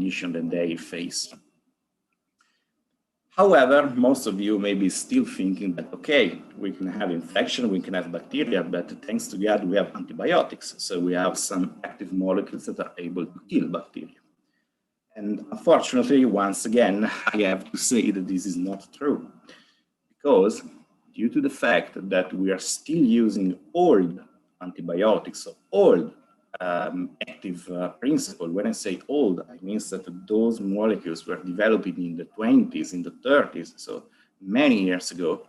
condition that they face. However, most of you may be still thinking that, okay, we can have infection, we can have bacteria, but thanks to God, we have antibiotics. So we have some active molecules that are able to kill bacteria. And unfortunately, once again, I have to say that this is not true, because due to the fact that we are still using old antibiotics, so old active principle. When I say old, I mean that those molecules were developed in the 20s, in the 30s, so many years ago.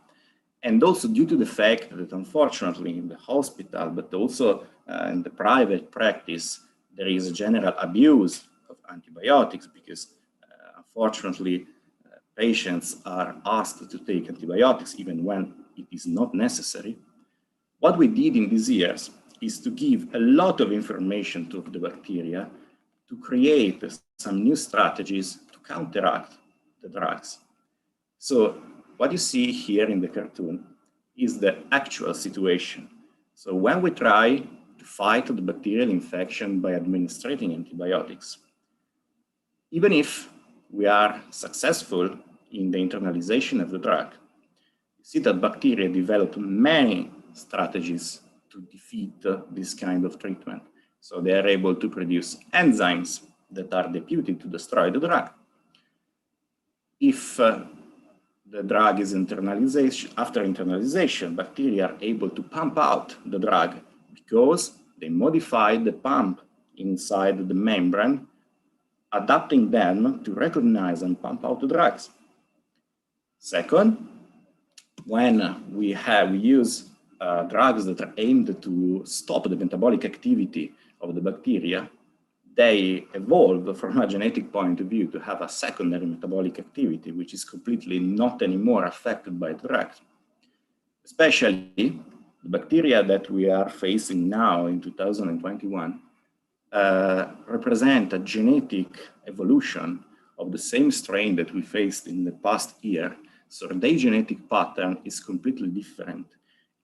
And also due to the fact that unfortunately in the hospital, but also in the private practice, there is a general abuse of antibiotics because unfortunately patients are asked to take antibiotics even when it is not necessary. What we did in these years is to give a lot of information to the bacteria to create some new strategies to counteract the drugs. So what you see here in the cartoon is the actual situation. So when we try to fight the bacterial infection by administering antibiotics, even if we are successful in the internalization of the drug, you see that bacteria develop many strategies to defeat this kind of treatment. So they are able to produce enzymes that are deputed to destroy the drug. If the drug is internalization, after internalization, bacteria are able to pump out the drug because they modified the pump inside the membrane, adapting them to recognize and pump out the drugs. Second, when we use drugs that are aimed to stop the metabolic activity of the bacteria, they evolve from a genetic point of view to have a secondary metabolic activity, which is completely not anymore affected by the drugs. Especially the bacteria that we are facing now in 2021 represent a genetic evolution of the same strain that we faced in the past year. So their genetic pattern is completely different.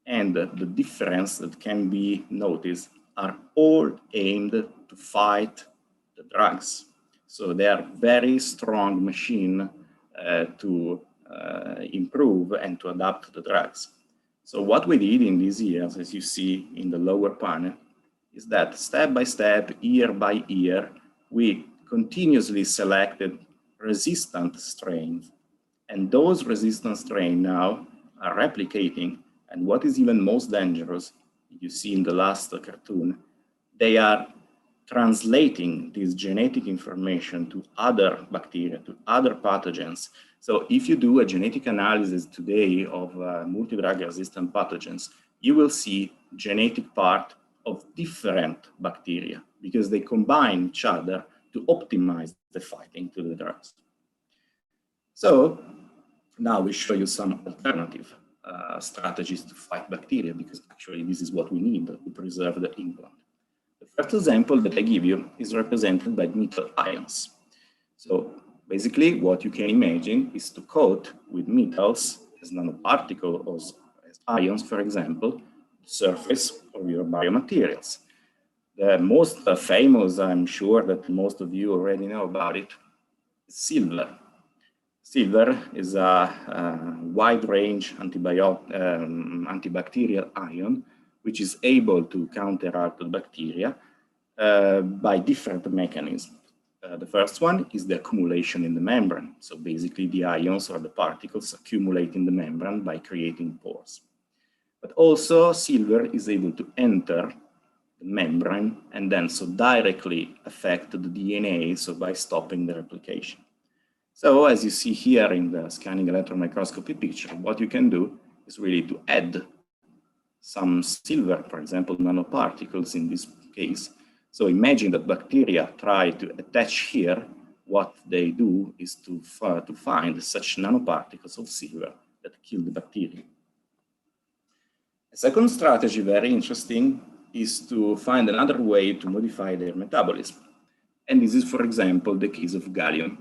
And the difference that can be noticed are all aimed to fight the drugs. So they are very strong machine to improve and to adapt to the drugs. So what we did in these years, as you see in the lower panel, is that step by step, year by year, we continuously selected resistant strains. And those resistant strains now are replicating. And what is even most dangerous, you see in the last cartoon, they are translating this genetic information to other bacteria, to other pathogens. So if you do a genetic analysis today of multi-drug resistant pathogens, you will see genetic part of different bacteria because they combine each other to optimize the fighting to the drugs. So now we show you some alternative strategies to fight bacteria, because actually this is what we need to preserve the implant. The first example that I give you is represented by metal ions. So basically what you can imagine is to coat with metals as nanoparticles or as ions, for example, the surface of your biomaterials. The most famous, I'm sure that most of you already know about it, is silver. Silver is a wide-range antibacterial ion, which is able to counteract the bacteria by different mechanisms. The first one is the accumulation in the membrane. So basically the ions or the particles accumulate in the membrane by creating pores. But also silver is able to enter the membrane and then so directly affect the DNA, so by stopping the replication. So as you see here in the scanning electron microscopy picture, what you can do is really to add some silver, for example, nanoparticles in this case. So imagine that bacteria try to attach here. What they do is to find such nanoparticles of silver that kill the bacteria. A second strategy, very interesting, is to find another way to modify their metabolism. And this is, for example, the case of gallium.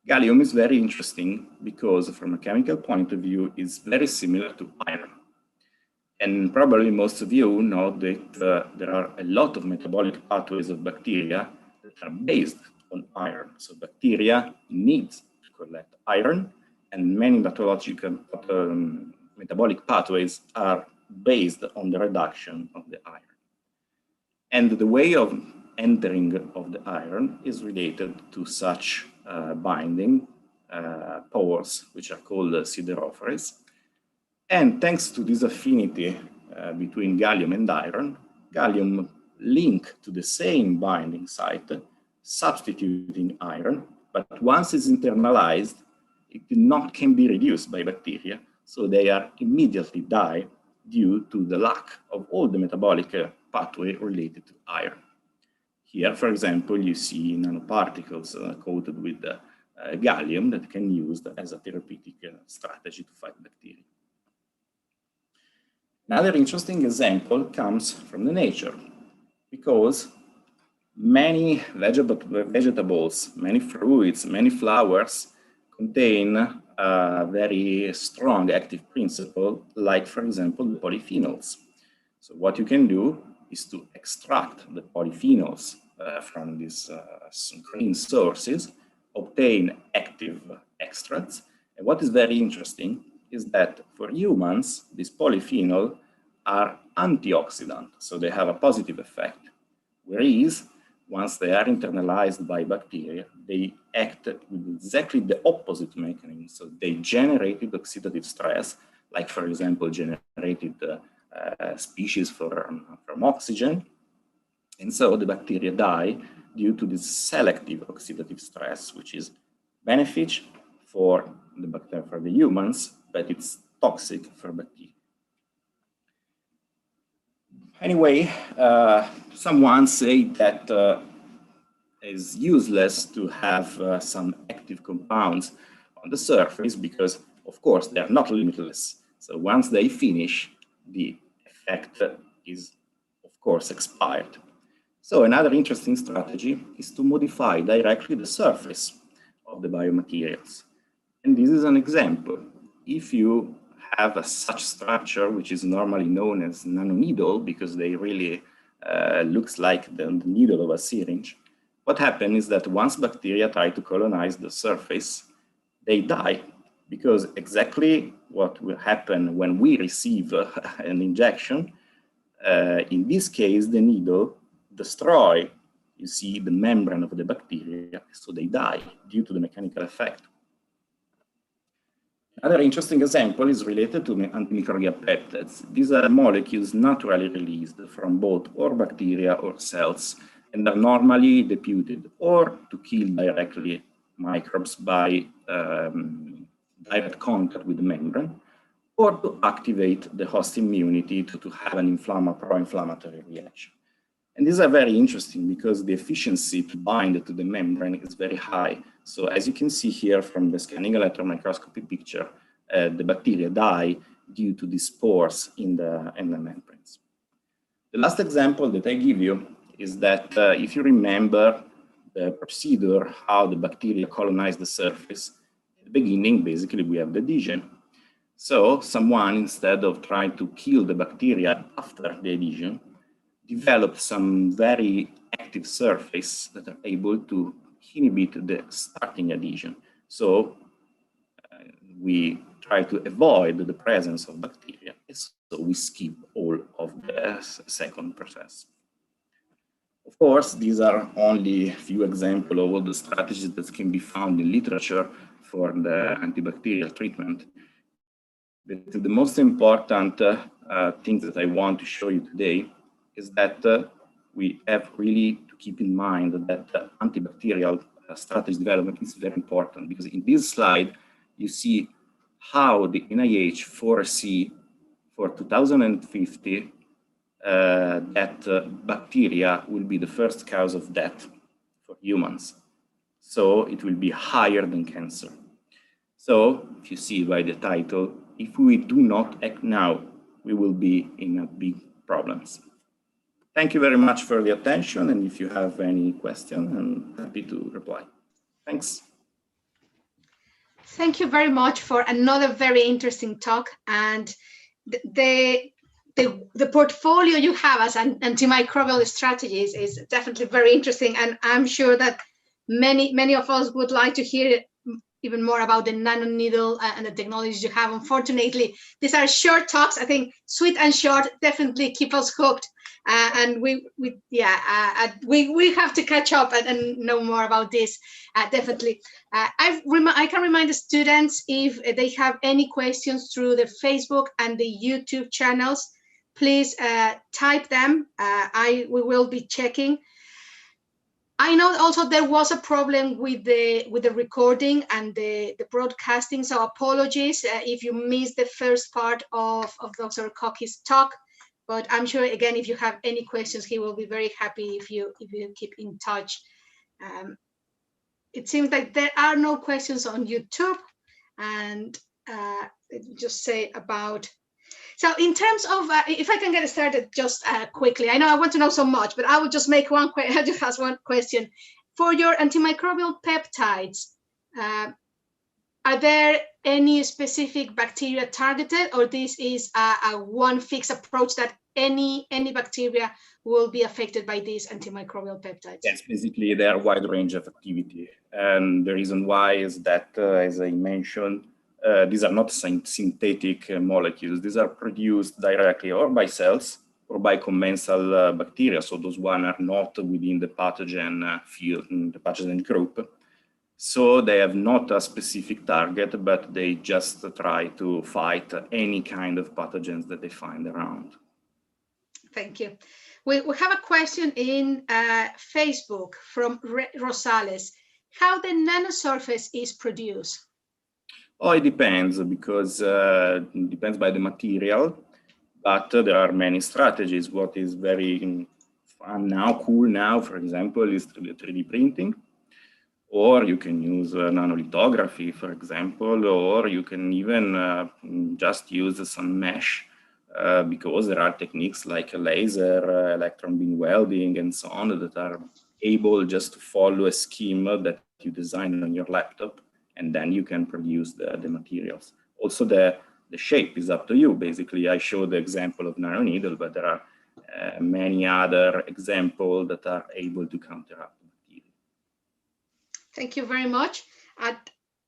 Gallium is very interesting because from a chemical point of view, it's very similar to iron. And probably most of you know that there are a lot of metabolic pathways of bacteria that are based on iron. So bacteria needs to collect iron, and many metabolic pathways are based on the reduction of the iron. And the way of entering of the iron is related to such binding pores, which are called siderophores. And thanks to this affinity between gallium and iron, gallium link to the same binding site, substituting iron, but once it's internalized, it can be reduced by bacteria, so they are immediately die due to the lack of all the metabolic pathway related to iron. Here, for example, you see nanoparticles coated with gallium that can be used as a therapeutic strategy to fight bacteria. Another interesting example comes from the nature, because many vegetables, many fruits, many flowers contain a very strong active principle, like, for example, the polyphenols. So what you can do is to extract the polyphenols from these green sources, obtain active extracts. And what is very interesting is that for humans, these polyphenols are antioxidant, so they have a positive effect. Whereas, once they are internalized by bacteria, they act with exactly the opposite mechanism. So they generated oxidative stress, like, for example, generated species from oxygen. And so the bacteria die due to this selective oxidative stress, which is beneficial for the bacteria, for the humans, but it's toxic for bacteria. Anyway, someone say that it's useless to have some active compounds on the surface because, of course, they are not limitless. So once they finish, the effect is, of course, expired. So another interesting strategy is to modify directly the surface of the biomaterials. And this is an example. If you have such structure, which is normally known as nanoneedle, because they really looks like the needle of a syringe, what happens is that once bacteria try to colonize the surface, they die, because exactly what will happen when we receive an injection, in this case, the needle destroy, you see, the membrane of the bacteria, so they die due to the mechanical effect. Another interesting example is related to antimicrobial peptides. These are molecules naturally released from both or bacteria or cells, and are normally deputed or to kill directly microbes by direct contact with the membrane, or to activate the host immunity to have an pro-inflammatory reaction. And these are very interesting because the efficiency to bind to the membrane is very high. So as you can see here from the scanning electron microscopy picture, the bacteria die due to the spores in the membranes. The last example that I give you is that if you remember the procedure, how the bacteria colonize the surface, at the beginning, basically, we have the adhesion. So someone, instead of trying to kill the bacteria after the adhesion, developed some very active surface that are able to inhibit the starting adhesion. So we try to avoid the presence of bacteria, so we skip all of the second process. Of course, these are only a few examples of all the strategies that can be found in literature for the antibacterial treatment. But the most important thing that I want to show you today is that we have really to keep in mind that antibacterial strategy development is very important, because in this slide, you see how the NIH foresee for 2050 that bacteria will be the first cause of death for humans. So it will be higher than cancer. So if you see by the title, if we do not act now, we will be in big problems. Thank you very much for the attention, and if you have any question, I'm happy to reply. Thanks. Thank you very much for another very interesting talk. And the portfolio you have as an antimicrobial strategies is definitely very interesting, and I'm sure that many of us would like to hear even more about the nanoneedle and the technologies you have. Unfortunately, these are short talks. I think sweet and short definitely keep us hooked. And we have to catch up and know more about this. Definitely. I can remind the students, if they have any questions through the Facebook and the YouTube channels, please type them. We will be checking. I know also there was a problem with the recording and the broadcasting, so apologies if you missed the first part of Dr. Koki's talk. But I'm sure, again, if you have any questions, he will be very happy if you keep in touch. It seems like there are no questions on YouTube, and just say about. So in terms of, if I can get started just quickly, I know I want to know so much, but I will just make one question. I just ask one question. For your antimicrobial peptides, are there any specific bacteria targeted, or this is a one fixed approach that any bacteria will be affected by these antimicrobial peptides? Yes, basically there are a wide range of activity. And the reason why is that, as I mentioned, these are not synthetic molecules. These are produced directly or by cells or by commensal bacteria. So those ones are not within the pathogen field, the pathogen group. So they have not a specific target, but they just try to fight any kind of pathogens that they find around. Thank you. We have a question in Facebook from Rosales. How the nanosurface is produced? Oh, it depends, because it depends by the material, but there are many strategies. What is very fun now, cool now, for example, is 3D printing. Or you can use nanolithography, for example, or you can even just use some mesh, because there are techniques like laser, electron beam welding, and so on that are able just to follow a scheme that you design on your laptop, and then you can produce the materials. Also, the shape is up to you. Basically, I showed the example of nanoneedle, but there are many other examples that are able to counteract. Thank you very much. I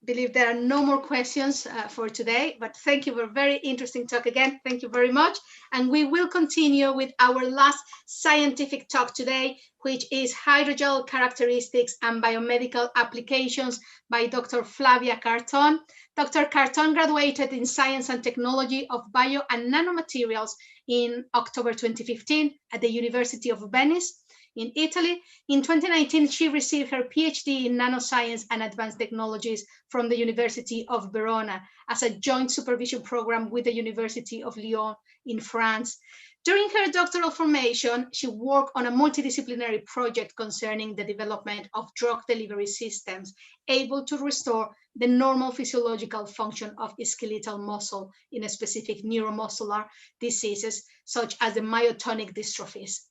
believe there are no more questions for today, but thank you for a very interesting talk again. Thank you very much. And we will continue with our last scientific talk today, which is Hydrogel Characteristics and Biomedical Applications by Dr. Flavia Carton. Dr. Carton graduated in Science and Technology of Bio and Nanomaterials in October 2015 at the University of Venice in Italy. In 2019, she received her PhD in nanoscience and advanced technologies from the University of Verona as a joint supervision program with the University of Lyon in France. During her doctoral formation, she worked on a multidisciplinary project concerning the development of drug delivery systems able to restore the normal physiological function of skeletal muscle in specific neuromuscular diseases, such as the myotonic dystrophies.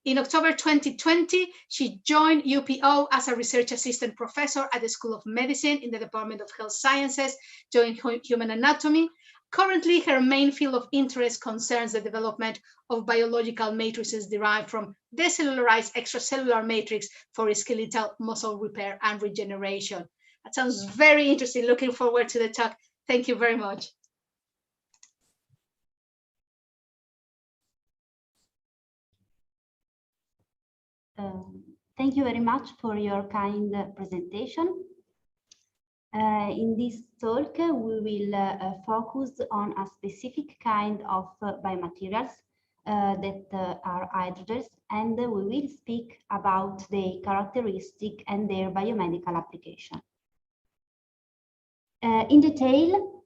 In October 2020, she joined UPO as a research assistant professor at the School of Medicine in the Department of Health Sciences, doing human anatomy. Currently, her main field of interest concerns the development of biological matrices derived from decellularized extracellular matrix for skeletal muscle repair and regeneration. That sounds very interesting. Looking forward to the talk. Thank you very much. Thank you very much for your kind presentation. In this talk, we will focus on a specific kind of biomaterials that are hydrogels, and we will speak about their characteristic and their biomedical application. In detail,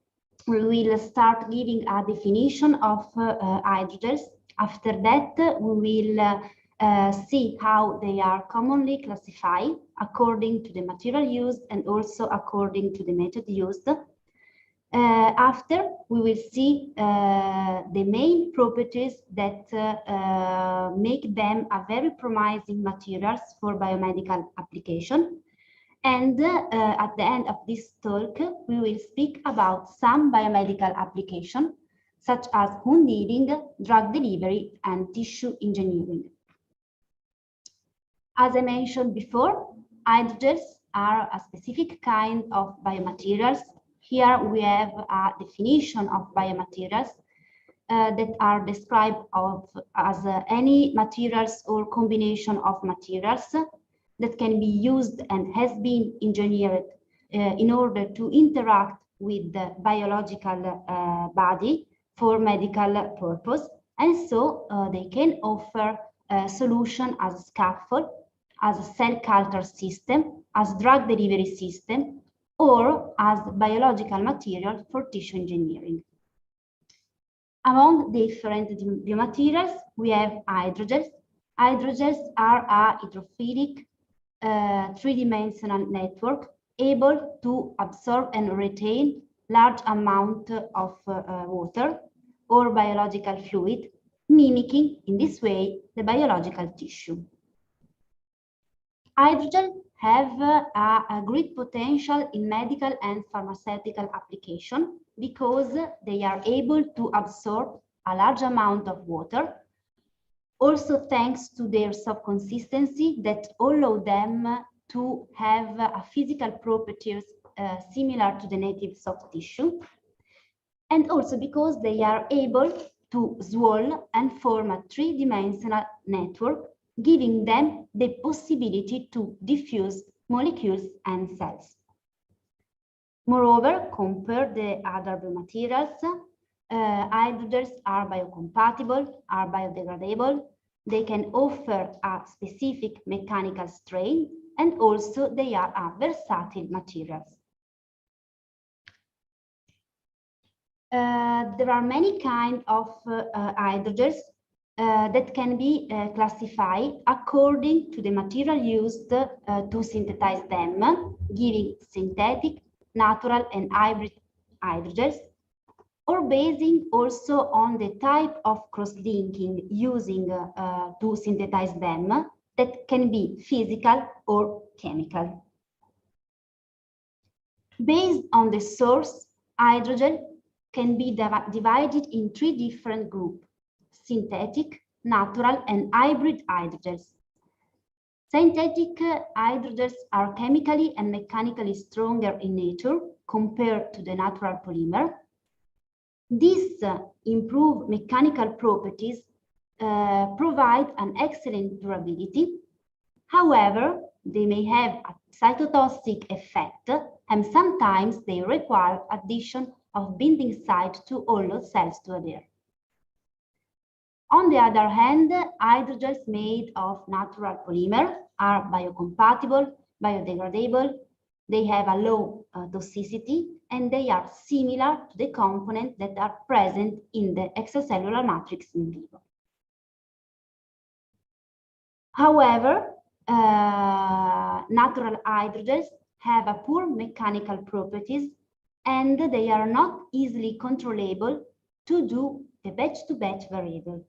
we will start giving a definition of hydrogels. After that, we will see how they are commonly classified according to the material used and also according to the method used. After, we will see the main properties that make them a very promising materials for biomedical application. And at the end of this talk, we will speak about some biomedical application, such as wound healing, drug delivery, and tissue engineering. As I mentioned before, Hydrogels are a specific kind of biomaterials. Here we have a definition of biomaterials that are described as any materials or combination of materials that can be used and has been engineered in order to interact with the biological body for medical purpose. And so they can offer a solution as a scaffold, as a cell culture system, as drug delivery system, or as biological material for tissue engineering. Among different biomaterials, we have hydrogels. Hydrogels are a hydrophilic three-dimensional network able to absorb and retain large amount of water or biological fluid, mimicking in this way the biological tissue. Hydrogels have a great potential in medical and pharmaceutical application because they are able to absorb a large amount of water, also thanks to their soft consistency that allow them to have a physical properties similar to the native soft tissue, and also because they are able to swirl and form a three-dimensional network, giving them the possibility to diffuse molecules and cells. Moreover, compared to the other biomaterials, hydrogels are biocompatible, are biodegradable, they can offer a specific mechanical strain, and also they are a versatile materials. There are many kinds of hydrogels that can be classified according to the material used to synthesize them, giving synthetic, natural, and hybrid hydrogels, or basing also on the type of cross-linking using to synthesize them, that can be physical or chemical. Based on the source, hydrogel can be divided in three different groups: synthetic, natural, and hybrid hydrogels. Synthetic hydrogels are chemically and mechanically stronger in nature compared to the natural polymer. These improved mechanical properties provide an excellent durability. However, they may have a cytotoxic effect, and sometimes they require addition of binding site to allow cells to adhere. On the other hand, hydrogels made of natural polymer are biocompatible, biodegradable, they have a low toxicity, and they are similar to the components that are present in the extracellular matrix in vivo. However, natural hydrogels have a poor mechanical properties, and they are not easily controllable to do the batch-to-batch variable.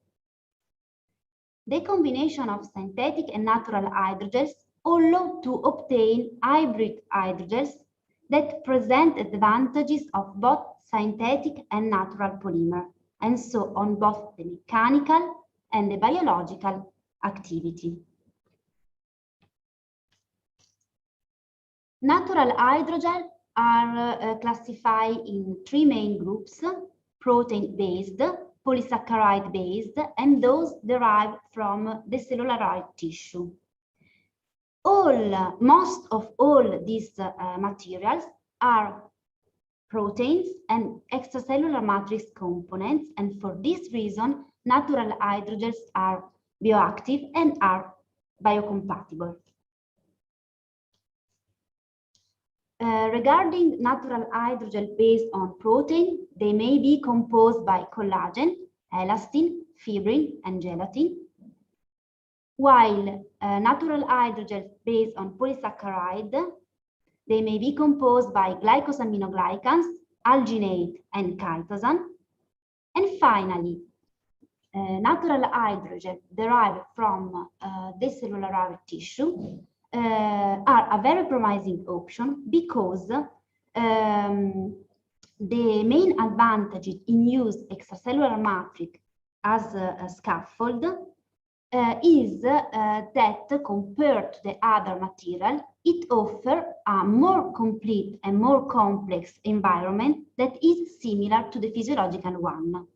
The combination of synthetic and natural hydrogels allow to obtain hybrid hydrogels that present advantages of both synthetic and natural polymer, and so on both the mechanical and the biological activity. Natural hydrogels are classified in three main groups: protein-based, polysaccharide-based, and those derived from the cellular tissue. Most of all these materials are proteins and extracellular matrix components, and for this reason, natural hydrogels are bioactive and are biocompatible. Regarding natural hydrogel based on protein, they may be composed by collagen, elastin, fibrin, and gelatin, while natural hydrogels based on polysaccharide, they may be composed by glycosaminoglycans, alginate, and chitosan. And finally, natural hydrogel derived from the cellular tissue are a very promising option because the main advantage in use extracellular matrix as a scaffold is that compared to the other material, it offers a more complete and more complex environment that is similar to the physiological one.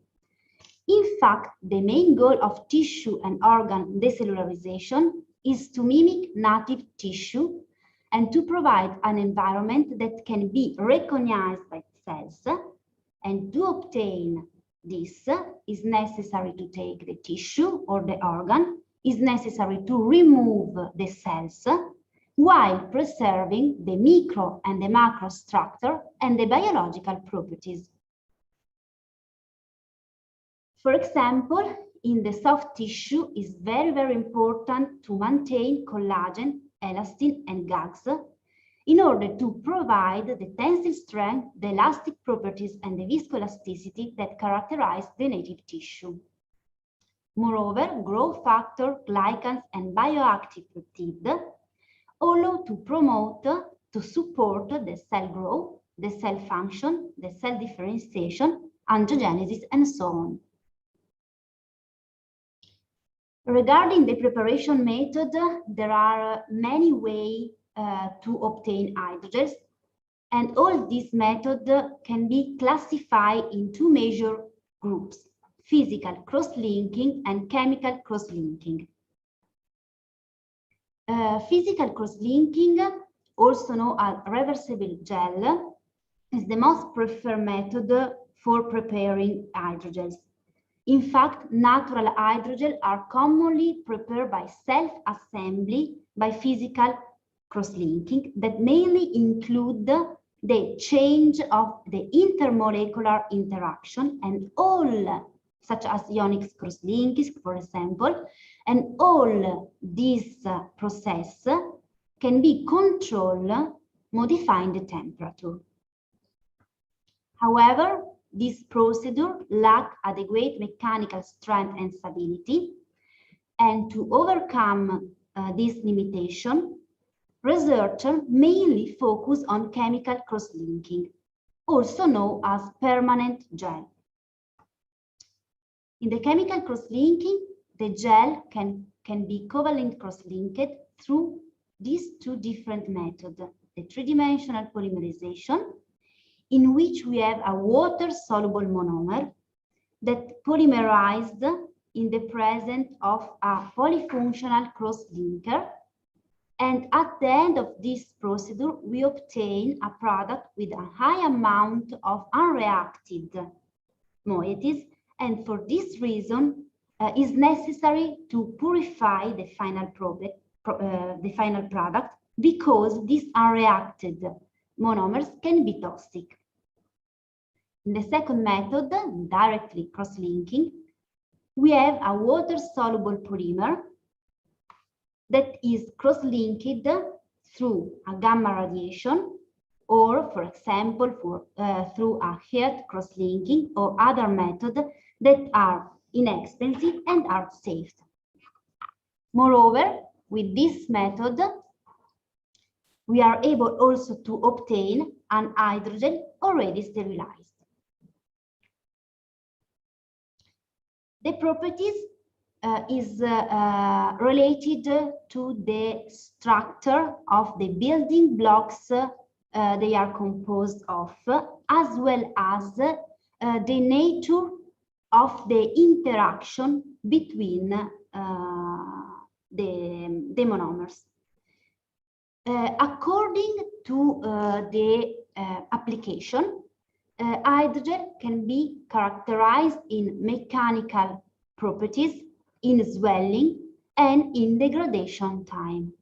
In fact, the main goal of tissue and organ decellularization is to mimic native tissue and to provide an environment that can be recognized by cells. And to obtain this is necessary to take the tissue or the organ, is necessary to remove the cells while preserving the micro and the macro structure and the biological properties. For example, in the soft tissue, it's very, very important to maintain collagen, elastin, and gags in order to provide the tensile strength, the elastic properties, and the viscoelasticity that characterize the native tissue. Moreover, growth factor, glycans, and bioactive peptides allow to promote, to support the cell growth, the cell function, the cell differentiation, angiogenesis, and so on. Regarding the preparation method, there are many ways to obtain hydrogels, and all these methods can be classified in two major groups: physical cross-linking and chemical cross-linking. Physical cross-linking, also known as reversible gel, is the most preferred method for preparing hydrogels. In fact, natural hydrogels are commonly prepared by self-assembly by physical cross-linking that mainly include the change of the intermolecular interaction and all, such as ionic cross-linking, for example, and all this process can be controlled modifying the temperature. However, this procedure lacks adequate mechanical strength and stability, and to overcome this limitation, researchers mainly focus on chemical cross-linking, also known as permanent gel. In the chemical cross-linking, the gel can be covalent cross-linked through these two different methods: the three-dimensional polymerization, in which we have a water-soluble monomer that polymerized in the presence of a polyfunctional cross-linker. And at the end of this procedure, we obtain a product with a high amount of unreacted moieties. And for this reason, it's necessary to purify the final product because these unreacted monomers can be toxic. In the second method, directly cross-linking, we have a water-soluble polymer that is cross-linked through a gamma radiation, or, for example, through a heat cross-linking or other methods that are inexpensive and are safe. Moreover, with this method, we are able also to obtain an hydrogel already sterilized. The properties is related to the structure of the building blocks they are composed of, as well as the nature of the interaction between the monomers. According to the application, hydrogel can be characterized in mechanical properties, in swelling, and in degradation time.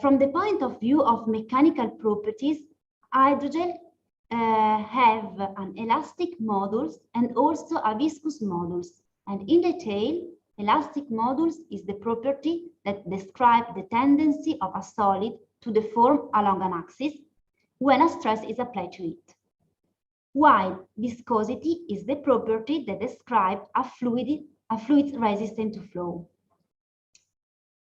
From the point of view of mechanical properties, hydrogel have an elastic modulus and also a viscous modulus. And in detail, elastic modulus is the property that describes the tendency of a solid to deform along an axis when a stress is applied to it, while viscosity is the property that describes a fluid resistant to flow.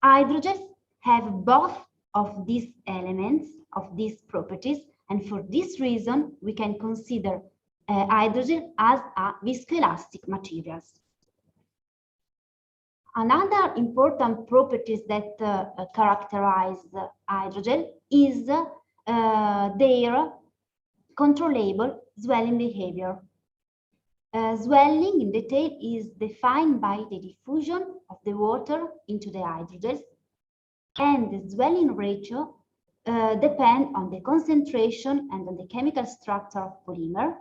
Hydrogels have both of these elements, of these properties, and for this reason, we can consider hydrogel as a viscoelastic materials. Another important properties that characterize the hydrogel is their controllable swelling behavior. Swelling in detail is defined by the diffusion of the water into the hydrogels, and the swelling ratio depends on the concentration and on the chemical structure of polymer,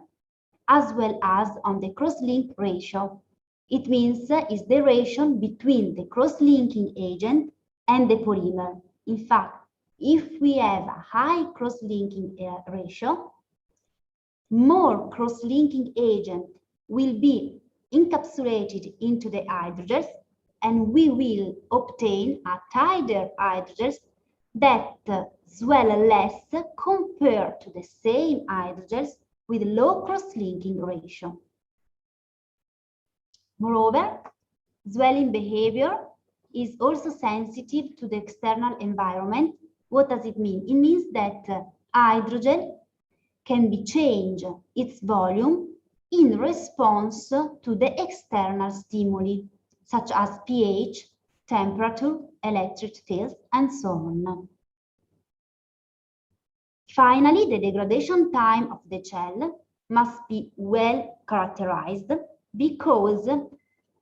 as well as on the cross-link ratio. It means is the ratio between the cross-linking agent and the polymer. In fact, if we have a high cross-linking ratio, more cross-linking agent will be encapsulated into the hydrogels, and we will obtain a tighter hydrogels that swell less compared to the same hydrogels with low cross-linking ratio. Moreover, swelling behavior is also sensitive to the external environment. What does it mean? It means that hydrogel can be changed its volume in response to the external stimuli, such as pH, temperature, electric fields, and so on. Finally, the degradation time of the gel must be well characterized, because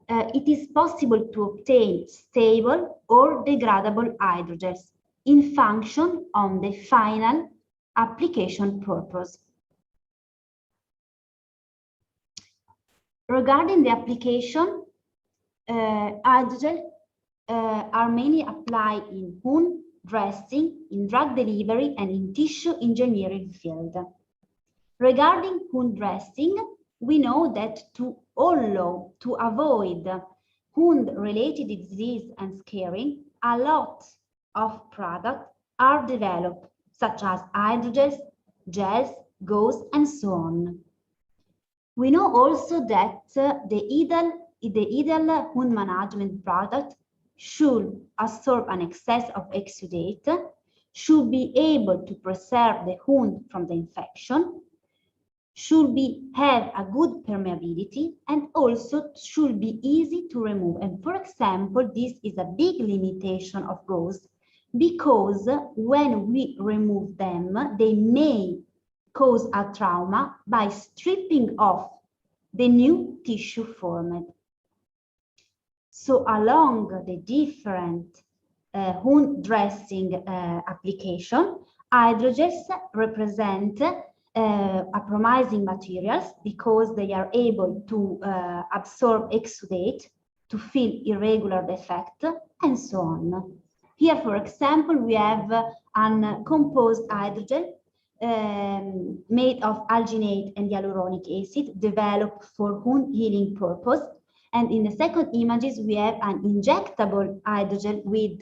it is possible to obtain stable or degradable hydrogels in function on the final application purpose. Regarding the application, hydrogel are mainly applied in wound dressing, in drug delivery, and in tissue engineering field. Regarding wound dressing, we know that to avoid wound-related disease and scarring, a lot of products are developed, such as hydrogels, gels, gauze, and so on. We know also that the ideal wound management product should absorb an excess of exudate, should be able to preserve the wound from the infection, should have a good permeability, and also should be easy to remove. And for example, this is a big limitation of gauze, because when we remove them, they may cause a trauma by stripping off the new tissue formed. So along the different wound dressing application, hydrogels represent promising materials, because they are able to absorb exudate, to fill irregular defect, and so on. Here, for example, we have a composed hydrogel made of alginate and hyaluronic acid, developed for wound healing purpose. And in the second images, we have an injectable hydrogel with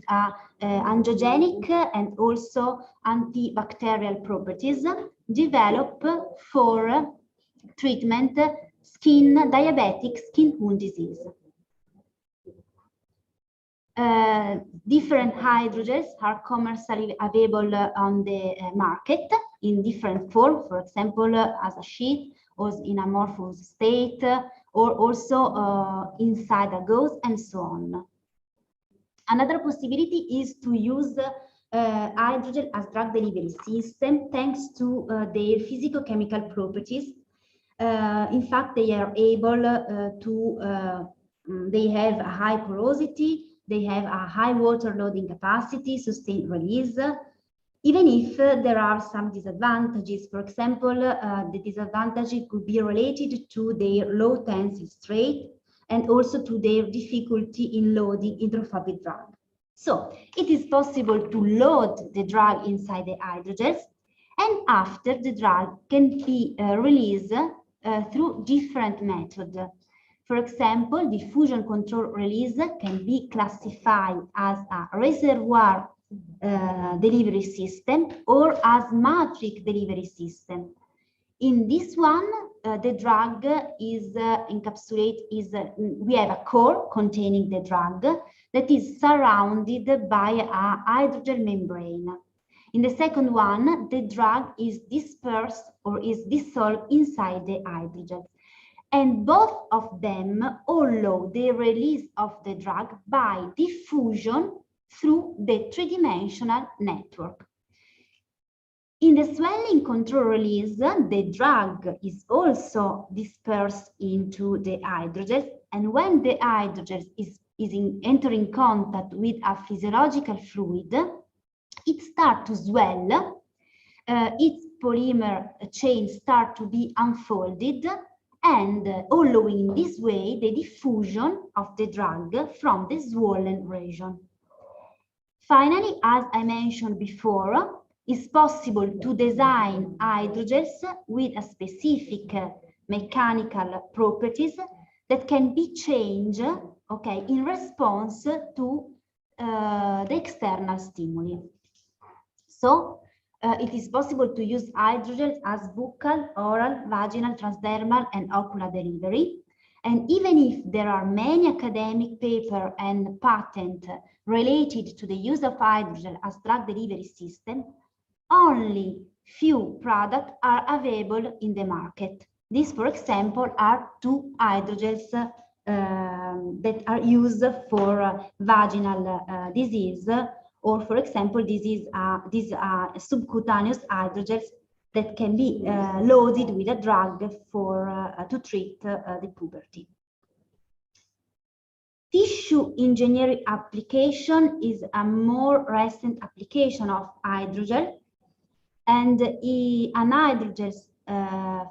angiogenic and also antibacterial properties, developed for treatment diabetic skin wound disease. Different hydrogels are commercially available on the market in different forms, for example, as a sheet or in amorphous state, or also inside a gauze, and so on. Another possibility is to use hydrogel as drug delivery system, thanks to their physicochemical properties. In fact, they are able they have a high porosity, they have a high water loading capacity, sustained release, even if there are some disadvantages. For example, the disadvantage could be related to their low tensile strength and also to their difficulty in loading hydrophobic drug. So it is possible to load the drug inside the hydrogels, and after the drug can be released through different methods. For example, diffusion control release can be classified as a reservoir delivery system or as matrix delivery system. In this one, the drug is encapsulated, we have a core containing the drug that is surrounded by a hydrogel membrane. In the second one, the drug is dispersed or is dissolved inside the hydrogel. and both of them allow the release of the drug by diffusion through the three-dimensional network. In the swelling control release, the drug is also dispersed into the hydrogels, and when the hydrogels is entering contact with a physiological fluid, it starts to swell, its polymer chains start to be unfolded, and allowing in this way the diffusion of the drug from the swollen region. Finally, as I mentioned before, it's possible to design hydrogels with a specific mechanical properties that can be changed, okay, in response to the external stimuli. So it is possible to use hydrogels as buccal, oral, vaginal, transdermal, and ocular delivery. And even if there are many academic papers and patents related to the use of hydrogel as drug delivery system, only few products are available in the market. These, for example, are two hydrogels that are used for vaginal disease, or, for example, these are subcutaneous hydrogels that can be loaded with a drug for to treat the puberty. Tissue engineering application is a more recent application of hydrogel, and an hydrogel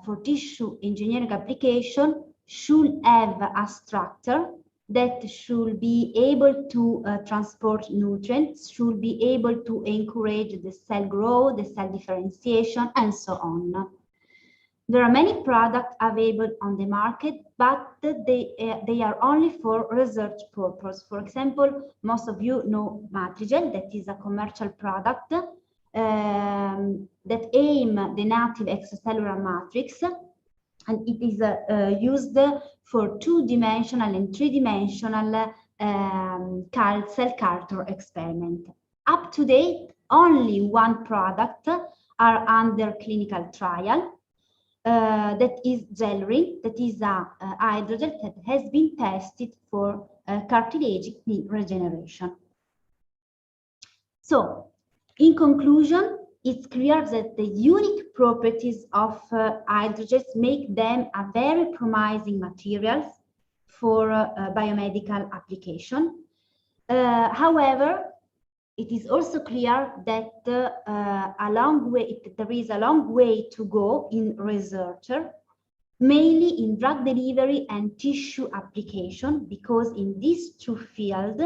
for tissue engineering application should have a structure that should be able to transport nutrients, should be able to encourage the cell growth, the cell differentiation, and so on. There are many products available on the market, but they are only for research purpose. For example, most of you know Matrigel, that is a commercial product that aim the native extracellular matrix, and it is used for two-dimensional and three-dimensional cell culture experiment. Up to date, only one product are under clinical trial. That is Gelring, that is a hydrogel that has been tested for cartilage knee regeneration. So, in conclusion, it's clear that the unique properties of hydrogels make them a very promising materials for biomedical application. However, it is also clear that there is a long way to go in research, mainly in drug delivery and tissue application, because in these two fields,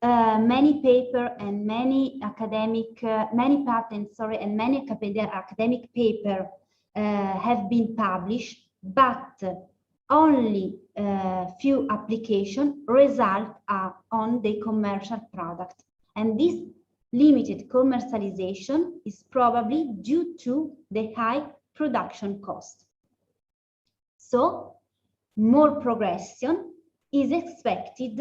many papers and many academic, many patents, and many academic papers have been published, but only few applications result on the commercial product. And this limited commercialization is probably due to the high production cost. So, more progression is expected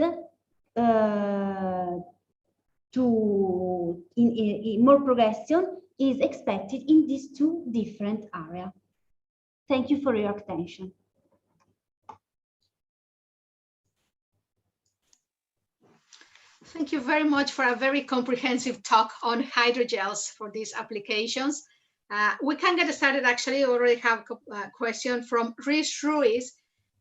more progression is expected in these two different areas. Thank you for your attention. Thank you very much for a very comprehensive talk on hydrogels for these applications. We can get started. Actually, we already have a question from Rhys Ruiz.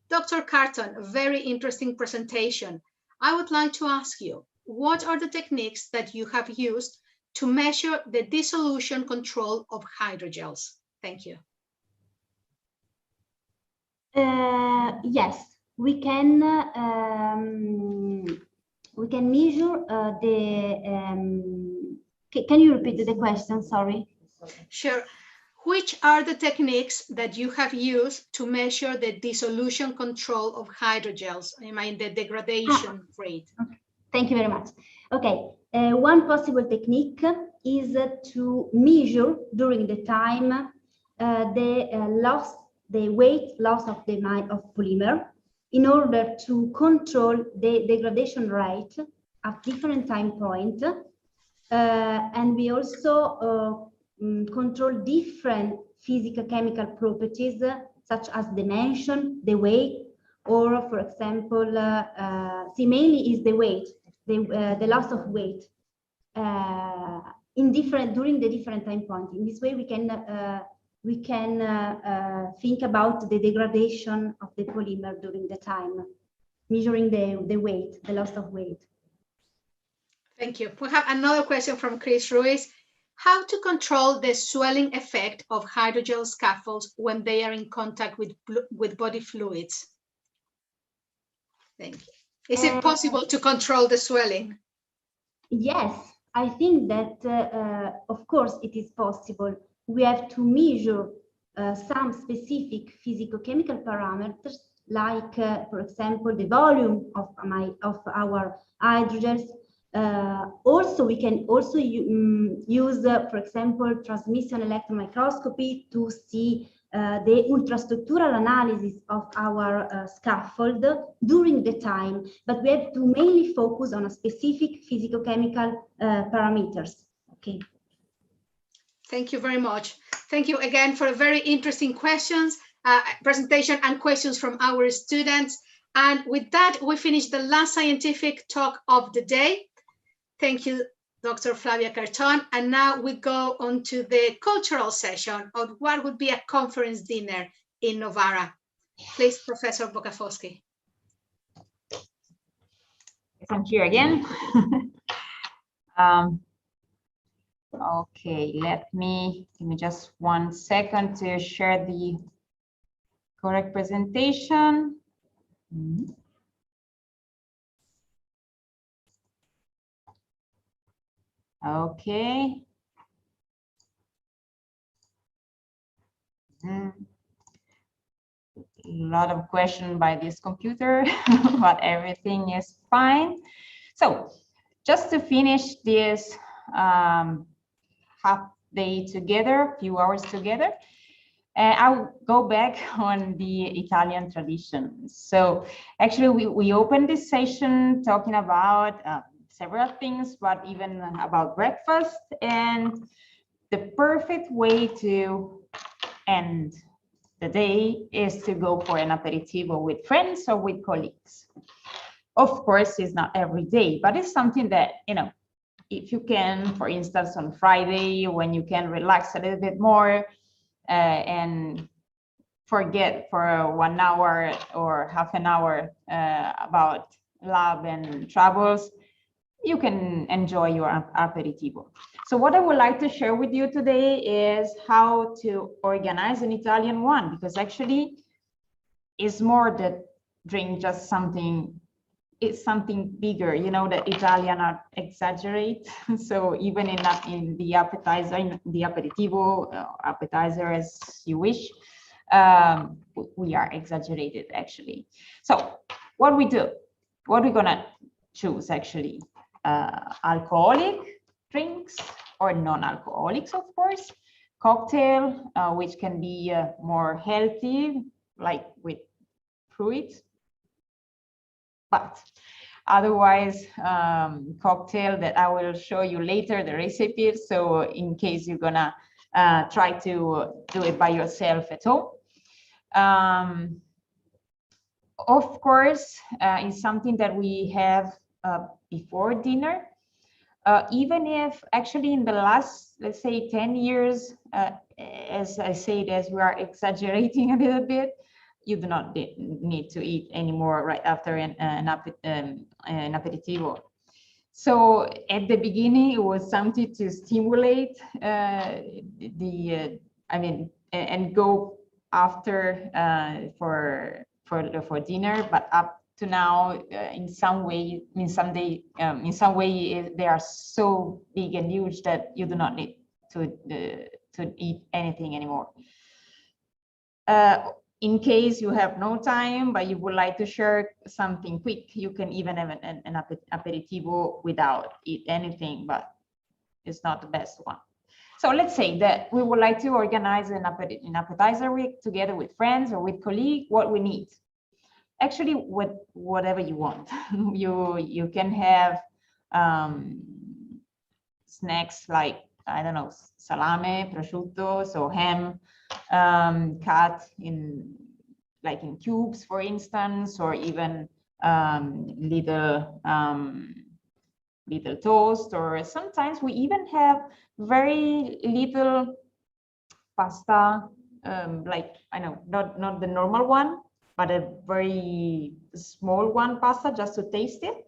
Dr. Carton, a very interesting presentation. I would like to ask you, what are the techniques that you have used to measure the dissolution control of hydrogels? Thank you. Yes, we can measure can you repeat the question? Sorry. Sure. Which are the techniques that you have used to measure the dissolution control of hydrogels? I mean, the degradation rate. Okay. Thank you very much. Okay, one possible technique is to measure during the time the weight loss of polymer in order to control the degradation rate at different time points. And we also control different physical chemical properties such as dimension, the weight, or for example, see, mainly is the weight, the loss of weight during the different time points. In this way, we can think about the degradation of the polymer during the time, measuring the weight, the loss of weight. Thank you. We have another question from Chris Ruiz. How to control the swelling effect of hydrogel scaffolds when they are in contact with body fluids? Thank you. Is it possible to control the swelling? Yes, I think that, of course, it is possible. We have to measure some specific physicochemical parameters, like, for example, the volume of our hydrogels. Also, we can also use, for example, transmission electron microscopy to see the ultrastructural analysis of our scaffold during the time, but we have to mainly focus on a specific physicochemical parameters. Okay. Thank you very much. Thank you again for a very interesting presentation and questions from our students. And with that, we finish the last scientific talk of the day. Thank you, Dr. Flavia Carton. And now we go on to the cultural session of what would be a conference dinner in Novara. Please, Professor Bokafowski. I'm here again. Okay, give me just 1 second to share the correct presentation. Okay. A lot of questions by this computer, but everything is fine. So just to finish this half day together, a few hours together, I'll go back on the Italian tradition. So actually we opened this session talking about several things, but even about breakfast, and the perfect way to end the day is to go for an aperitivo with friends or with colleagues. Of course, it's not every day, but it's something that, you know, if you can, for instance, on Friday, when you can relax a little bit more and forget for 1 hour or half an hour about lab and travels, you can enjoy your aperitivo. So what I would like to share with you today is how to organize an Italian one, because actually it's more than drink just something, it's something bigger. You know that Italian are exaggerate. So even in the appetizer, in the aperitivo, appetizer as you wish, we are exaggerated actually. So what we do, what we're gonna choose actually, alcoholic drinks or non-alcoholics, of course, cocktail, which can be more healthy, like with fruit, but otherwise cocktail that I will show you later the recipe, so in case you're gonna try to do it by yourself at home. Of course, it's something that we have before dinner, even if actually in the last, let's say 10 years, as I said, as we are exaggerating a little bit, you do not need to eat anymore right after an aperitivo. So at the beginning, it was something to stimulate and go after for dinner, but up to now, in some way, they are so big and huge that you do not need to eat anything anymore. In case you have no time, but you would like to share something quick, you can even have an aperitivo without eat anything, but it's not the best one. So let's say that we would like to organize an appetizer week together with friends or with colleagues. What we need, actually, whatever you want. you can have snacks like, I don't know, salame, prosciutto, so ham, cut in like in cubes, for instance, or even little toast, or sometimes we even have very little pasta, like I know not the normal one, but a very small one pasta just to taste it.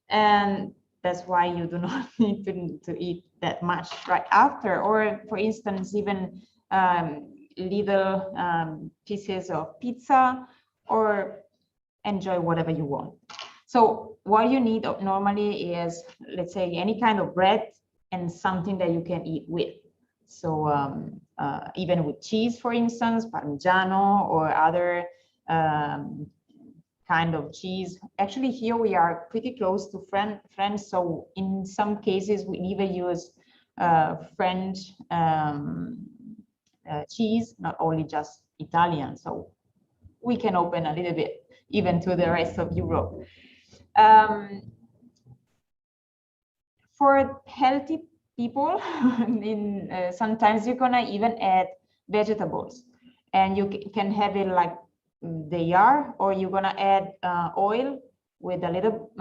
And that's why you do not need to eat that much right after. Or for instance, even little pieces of pizza, or enjoy whatever you want. So what you need normally is, let's say, any kind of bread and something that you can eat with. So even with cheese, for instance, Parmigiano or other kind of cheese. Actually, here we are pretty close to French, so in some cases we even use French cheese, not only just Italian. So we can open a little bit even to the rest of Europe. For healthy people, sometimes you're gonna even add vegetables, and you can have it like they are, or you're gonna add oil with a little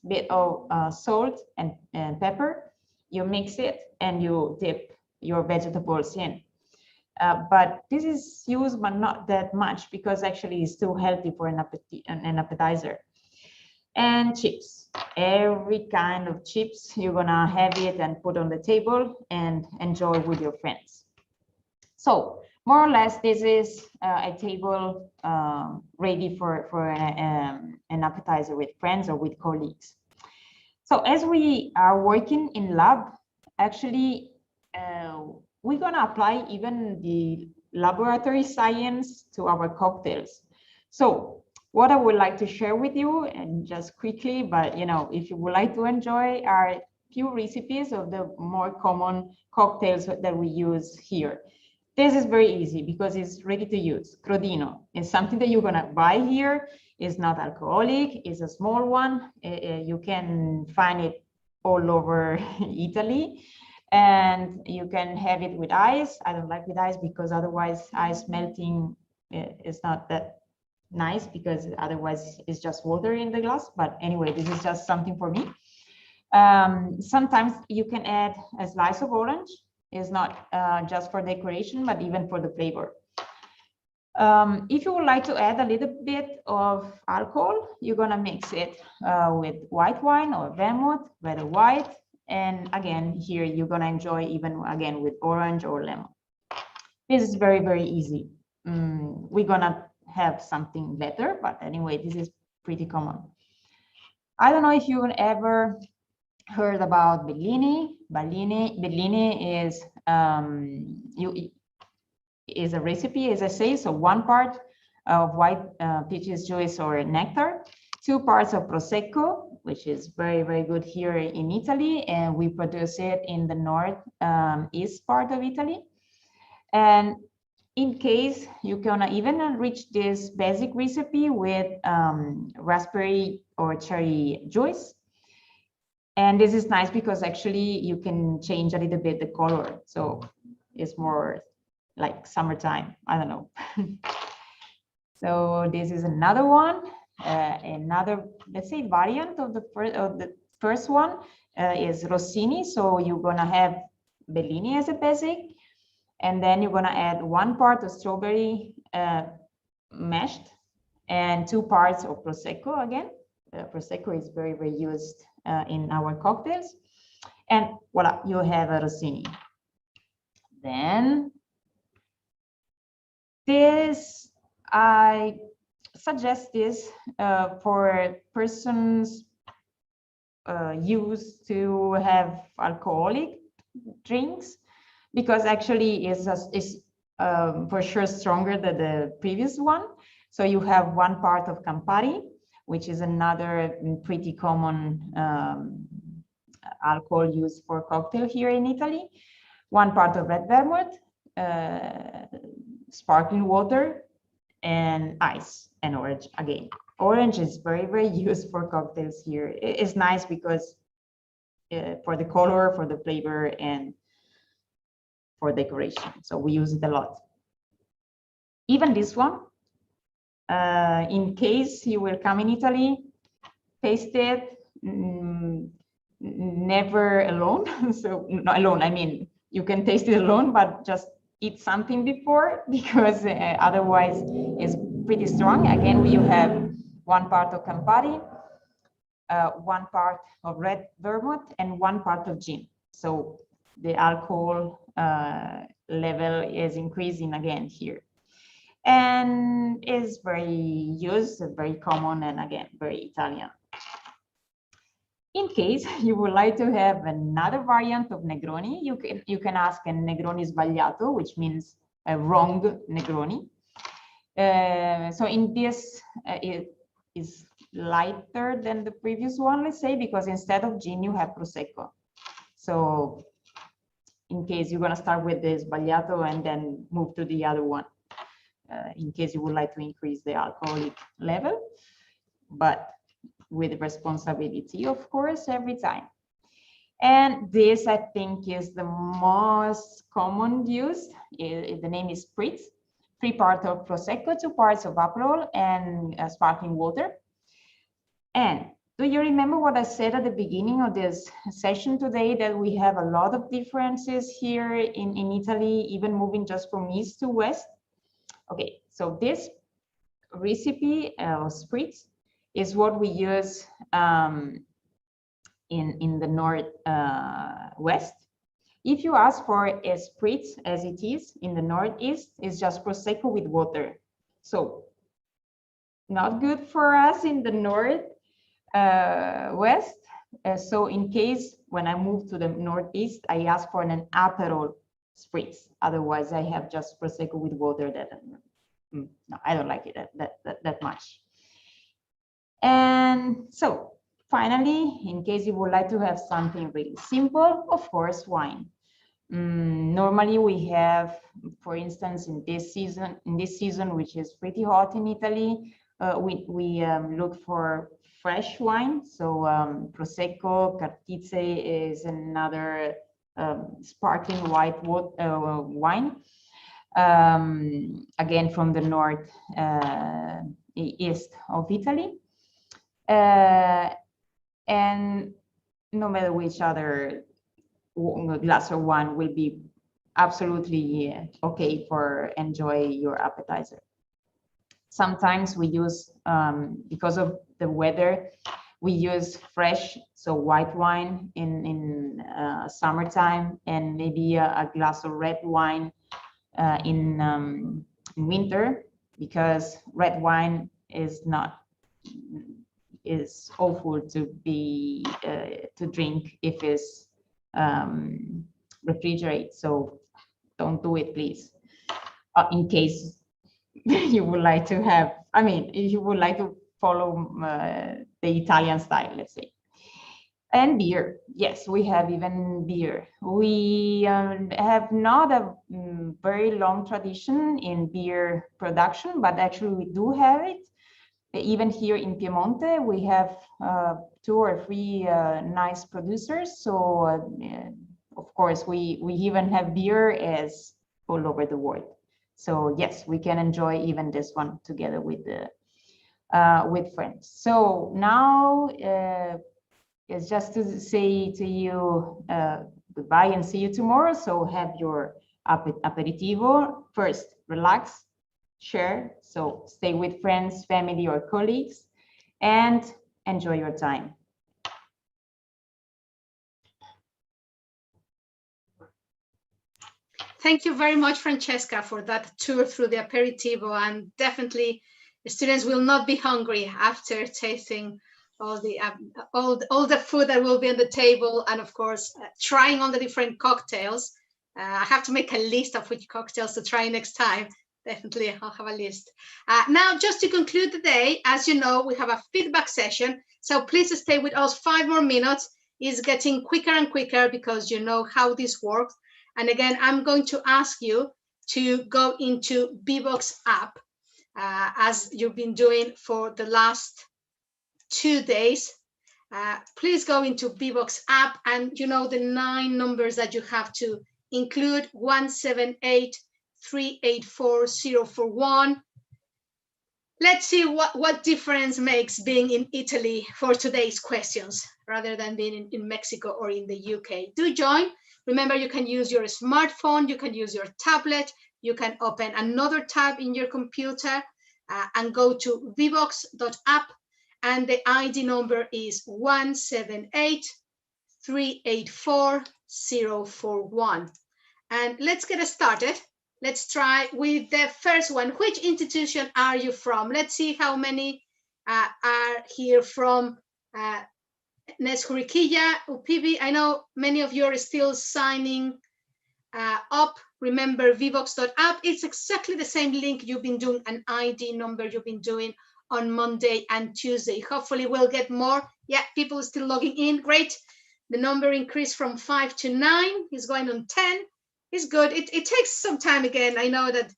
bit of salt and pepper. You mix it and you dip your vegetables in. But this is used, but not that much, because actually it's still healthy for an appetizer. And chips, every kind of chips, you're gonna have it and put on the table and enjoy with your friends. So more or less, this is a table ready for an appetizer with friends or with colleagues. So as we are working in lab, actually, we're gonna apply even the laboratory science to our cocktails. So what I would like to share with you, and just quickly, but you know, if you would like to enjoy, are few recipes of the more common cocktails that we use here. This is very easy because it's ready to use. Crodino is something that you're gonna buy here. It's not alcoholic, it's a small one. You can find it all over Italy, and you can have it with ice. I don't like with ice because otherwise ice melting is not that nice, because otherwise it's just water in the glass. But anyway, this is just something for me. Sometimes you can add a slice of orange. It's not just for decoration, but even for the flavor. If you would like to add a little bit of alcohol, you're gonna mix it with white wine or vermouth, red or white. And again, here you're gonna enjoy even again with orange or lemon. This is very, very easy. We're gonna have something better, but anyway, this is pretty common. I don't know if you've ever heard about Bellini. Bellini is a recipe, as I say. So 1 part of white peaches juice or nectar, 2 parts of Prosecco, which is very, very good here in Italy, and we produce it in the north east part of Italy. And in case you can even enrich this basic recipe with raspberry or cherry juice. And this is nice because actually you can change a little bit the color. So it's more like summertime, I don't know. So this is another one, another, let's say, variant of the first one is Rossini. So you're gonna have Bellini as a basic, and then you're gonna add 1 part of strawberry mashed and 2 parts of Prosecco again. Prosecco is very, very used in our cocktails. And voila, you have a Rossini. Then this, I suggest this for persons used to have alcoholic drinks, because actually it's for sure stronger than the previous one. So you have 1 part of Campari, which is another pretty common alcohol used for cocktail here in Italy. 1 part of red vermouth, sparkling water, and ice, and orange again. Orange is very, very used for cocktails here. It's nice because for the color, for the flavor, and for decoration. So we use it a lot. Even this one, in case you will come in Italy, taste it, never alone. So not alone, I mean, you can taste it alone, but just eat something before, because otherwise it's pretty strong. Again, you have 1 part of Campari, 1 part of red vermouth, and 1 part of gin. So the alcohol level is increasing again here, and is very used, very common, and again very Italian. In case you would like to have another variant of Negroni, you can ask a Negroni Valeato, which means a wrong Negroni. So in this, it is lighter than the previous one, let's say, because instead of gin, you have Prosecco. So in case you're going to start with this Valeato and then move to the other one, in case you would like to increase the alcoholic level, but with responsibility, of course, every time. And this, I think, is the most common used. The name is Spritz. 3 parts of Prosecco, 2 parts of Aperol, and sparkling water. And do you remember what I said at the beginning of this session today, that we have a lot of differences here in Italy, even moving just from east to west? Okay, so this recipe of Spritz is what we use in the north west. If you ask for a Spritz as it is in the northeast, it's just Prosecco with water. So not good for us in the north west. So in case when I move to the northeast, I ask for an Aperol Spritz. Otherwise, I have just Prosecco with water. That no, I don't like it that much. And so finally, in case you would like to have something really simple, of course, wine. Normally we have, for instance, in this season, which is pretty hot in Italy, we look for fresh wine. So Prosecco, Cartizze is another sparkling white wine. Again, from the north east of Italy. And no matter which other glass of wine will be absolutely okay for enjoy your appetizer. Sometimes we use, because of the weather, we use fresh, so white wine in summertime, and maybe a glass of red wine in winter, because red wine is awful to be to drink if it's refrigerated. So don't do it, please. In case you would like to have, I mean, if you would like to follow the Italian style, let's say. And beer, yes, we have even beer. We have not a very long tradition in beer production, but actually we do have it. Even here in Piemonte, we have 2 or 3 nice producers. So of course, we even have beer as all over the world. So yes, we can enjoy even this one together with friends. So now it's just to say to you goodbye and see you tomorrow. So have your aperitivo. First, relax, share. So stay with friends, family, or colleagues, and enjoy your time. Thank you very much, Francesca, for that tour through the aperitivo, and definitely the students will not be hungry after tasting all the food that will be on the table, and of course trying all the different cocktails. I have to make a list of which cocktails to try next time. Definitely, I'll have a list. Now, just to conclude the day, as you know, we have a feedback session, so please stay with us 5 more minutes. It's getting quicker and quicker because you know how this works. And again, I'm going to ask you to go into Bbox app, as you've been doing for the last 2 days. Please go into Bbox app, and you know the 9 numbers that you have to include 178384041. Let's see what difference makes being in Italy for today's questions rather than being in Mexico or in the UK. Do join. Remember, you can use your smartphone, you can use your tablet, you can open another tab in your computer and go to vivox.app, and the ID number is 178384041. And let's get started. Let's try with the first one. Which institution are you from? Let's see how many are here from Nesjuriquilla, UPIBI. I know many of you are still signing up. Remember, vivox.app. It's exactly the same link you've been doing, an ID number you've been doing on Monday and Tuesday. Hopefully we'll get more. Yeah, people are still logging in. Great. The number increased from 5 to 9. It's going on 10. It's good. It takes some time again. I know that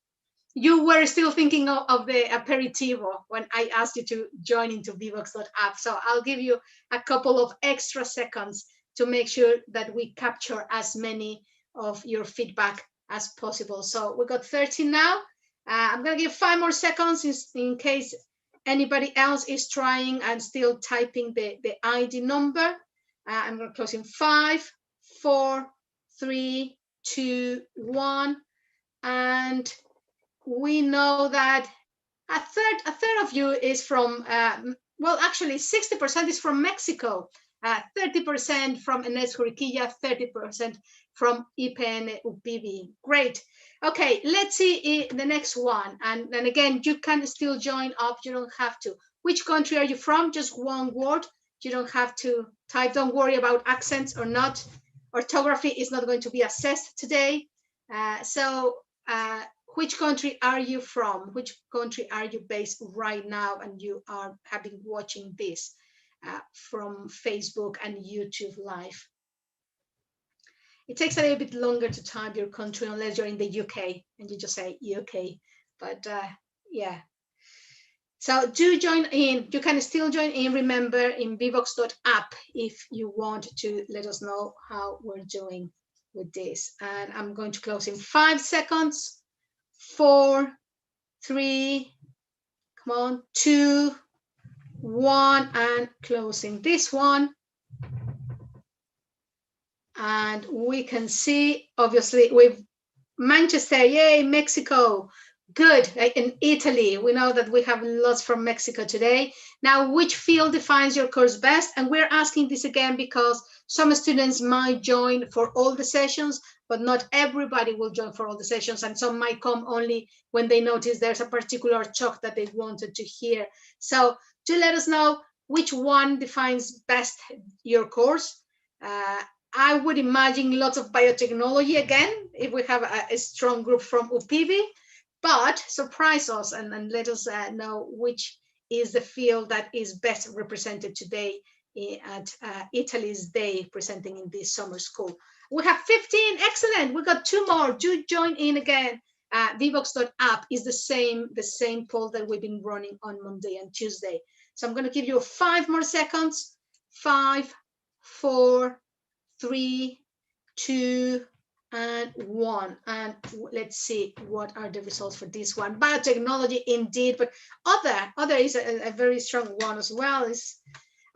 you were still thinking of the aperitivo when I asked you to join into vivox.app. So I'll give you a couple of extra seconds to make sure that we capture as many of your feedback as possible. So we got 30 now. I'm going to give 5 more seconds in case anybody else is trying and still typing the ID number. I'm going to close in 5, 4, 3, 2, 1, and we know that a third of you is from well, actually 60% is from Mexico, 30% from Nesjuriquilla, 30% from IPN UPIBI. Great. Okay, let's see the next one. And then again, you can still join up. You don't have to. Which country are you from? Just one word. You don't have to type. Don't worry about accents or not. Orthography is not going to be assessed today. Which country are you from? Which country are you based right now? And you have been watching this from Facebook and YouTube Live. It takes a little bit longer to type your country unless you're in the UK and you just say UK. But yeah. So do join in. You can still join in, remember, in vivox.app if you want to let us know how we're doing with this. And I'm going to close in 5 seconds. 4, 3, come on, 2, 1, and closing this one. And we can see, obviously, with Manchester, yay, Mexico. Good. In Italy, we know that we have lots from Mexico today. Now, which field defines your course best? And we're asking this again because some students might join for all the sessions, but not everybody will join for all the sessions. And some might come only when they notice there's a particular talk that they wanted to hear. So do let us know which one defines best your course. I would imagine lots of biotechnology again, if we have a strong group from UPIBI. But surprise us and let us know which is the field that is best represented today at Italy's Day presenting in this summer school. We have 15, excellent. We got 2 more. Do join in again. Vivox.app is the same poll that we've been running on Monday and Tuesday. So I'm going to give you 5 more seconds. 5, 4, 3, 2, and 1. And let's see what are the results for this one. Biotechnology indeed, but other is a very strong one as well.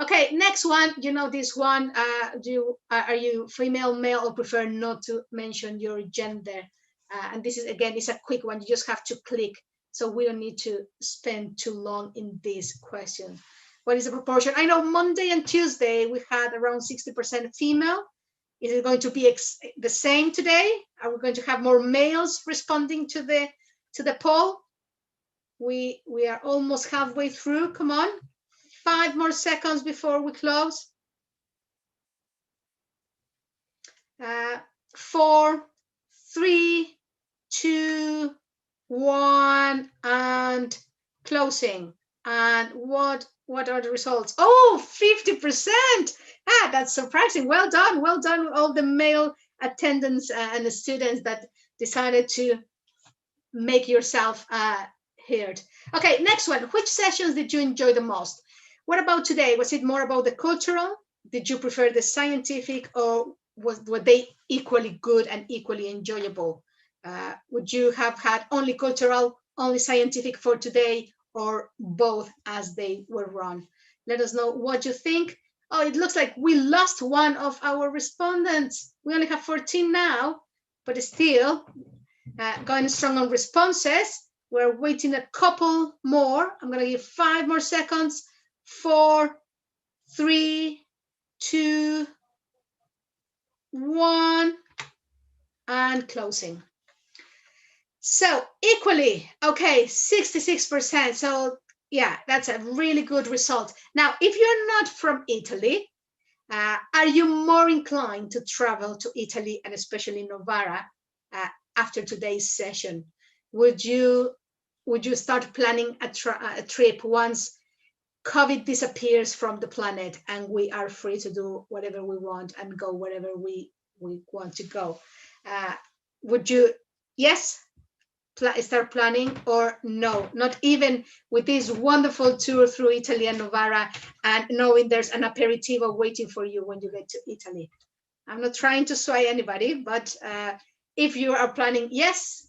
Okay, next one. You know this one. Are you female, male, or prefer not to mention your gender? And this is, again, it's a quick one. You just have to click. So we don't need to spend too long in this question. What is the proportion? I know Monday and Tuesday we had around 60% female. Is it going to be the same today? Are we going to have more males responding to the poll? We are almost halfway through. Come on, 5 more seconds before we close. 4, 3, 2, 1, and closing. And what are the results? Oh, 50%. That's surprising. Well done all the male attendants and the students that decided to make yourself heard. Okay, next one. Which sessions did you enjoy the most? What about today? Was it more about the cultural? Did you prefer the scientific, or were they equally good and equally enjoyable? Would you have had only cultural, only scientific for today, or both as they were run? Let us know what you think. Oh, it looks like we lost one of our respondents. We only have 14 now, but still going strong on responses. We're waiting a couple more. I'm going to give 5 more seconds. 4, 3, 2, 1, and closing. So equally, okay, 66%. So yeah, that's a really good result. Now, if you're not from Italy, are you more inclined to travel to Italy and especially Novara after today's session? Would you start planning a trip once COVID disappears from the planet and we are free to do whatever we want and go wherever we want to go? Would you, yes, start planning, or no, not even with this wonderful tour through Italy and Novara and knowing there's an aperitivo waiting for you when you get to Italy? I'm not trying to sway anybody, but if you are planning yes,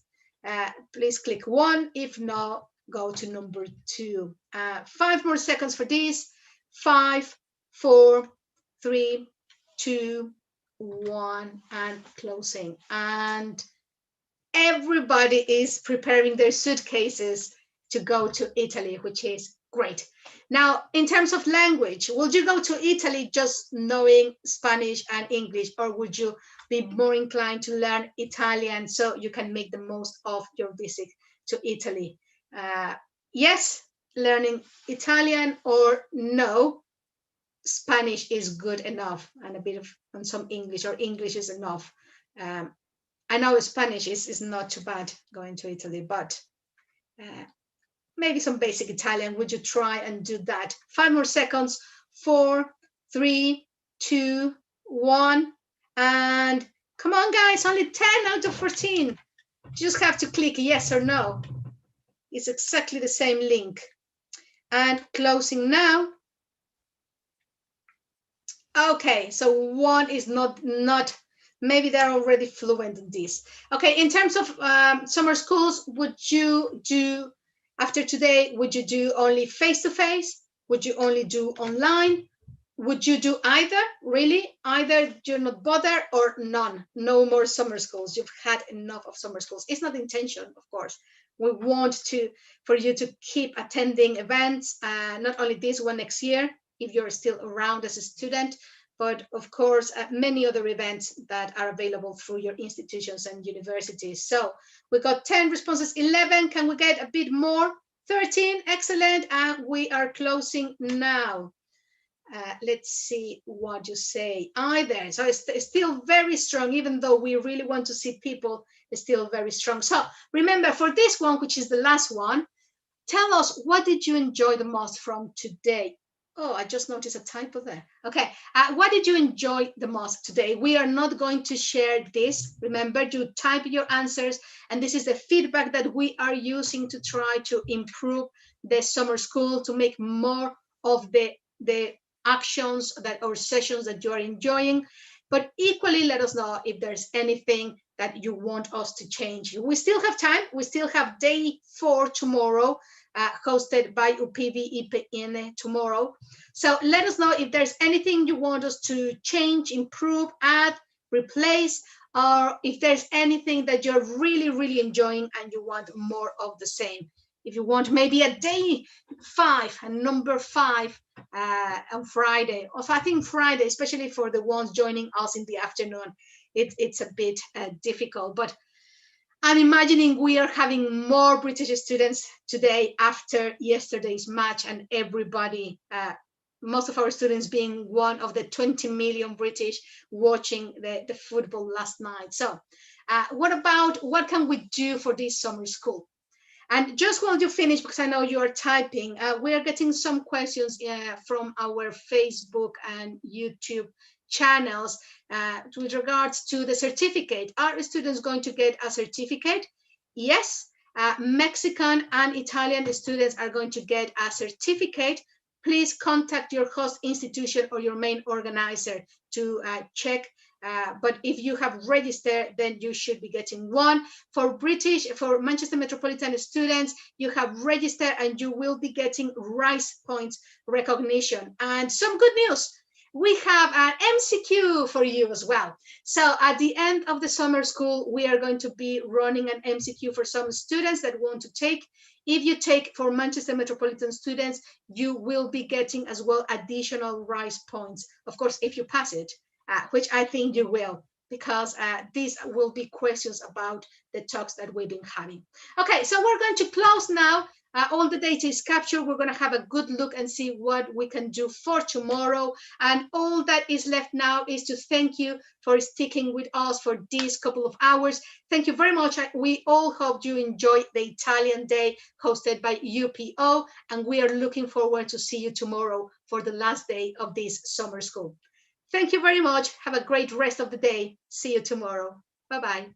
please click 1. If no, go to number 2. 5 more seconds for this. 5, 4, 3, 2, 1, and closing. And everybody is preparing their suitcases to go to Italy, which is great. Now, in terms of language, would you go to Italy just knowing Spanish and English, or would you be more inclined to learn Italian so you can make the most of your visit to Italy? Yes, learning Italian, or no, Spanish is good enough and a bit of and some English, or English is enough. I know Spanish is not too bad going to Italy, but maybe some basic Italian. Would you try and do that? 5 more seconds. 4, 3, 2, 1. And come on, guys, only 10 out of 14. You just have to click yes or no. It's exactly the same link. And closing now. Okay, so 1 is not maybe they're already fluent in this. Okay, in terms of summer schools, would you do, after today, would you do only face-to-face? Would you only do online? Would you do either? Really? Either you're not bothered, or none? No more summer schools. You've had enough of summer schools. It's not the intention, of course. We want for you to keep attending events, not only this one next year, if you're still around as a student, but of course, many other events that are available through your institutions and universities. So we got 10 responses, 11. Can we get a bit more? 13, excellent. And we are closing now. Let's see what you say. Either. So it's still very strong, even though we really want to see people, it's still very strong. So remember, for this one, which is the last one, tell us, what did you enjoy the most from today? Oh, I just noticed a typo there. Okay, what did you enjoy the most today? We are not going to share this. Remember, you type your answers, and this is the feedback that we are using to try to improve the summer school, to make more of the actions or sessions that you are enjoying. But equally, let us know if there's anything that you want us to change. We still have time. We still have day 4 tomorrow, hosted by UPV IPN tomorrow. So let us know if there's anything you want us to change, improve, add, replace, or if there's anything that you're really, really enjoying and you want more of the same. If you want maybe a day 5 and number 5 on Friday, also I think Friday, especially for the ones joining us in the afternoon, it's a bit difficult, but I'm imagining we are having more British students today after yesterday's match, and everybody, most of our students being one of the 20 million British watching the football last night. So what can we do for this summer school? And just while you finish, because I know you are typing, we are getting some questions from our Facebook and YouTube channels with regards to the certificate. Are students going to get a certificate? Yes, Mexican and Italian students are going to get a certificate. Please contact your host institution or your main organizer to check But if you have registered, then you should be getting one. For Manchester Metropolitan students, you have registered and you will be getting RISE points recognition. And some good news, we have an MCQ for you as well. So at the end of the summer school, we are going to be running an MCQ for some students that want to take. If you take for Manchester Metropolitan students, you will be getting as well additional RISE points. Of course, if you pass it, which I think you will, because these will be questions about the talks that we've been having. Okay, so we're going to close now. All the data is captured. We're going to have a good look and see what we can do for tomorrow. And all that is left now is to thank you for sticking with us for these couple of hours. Thank you very much. We all hope you enjoyed the Italian Day hosted by UPO, and we are looking forward to see you tomorrow for the last day of this summer school. Thank you very much. Have a great rest of the day. See you tomorrow. Bye-bye.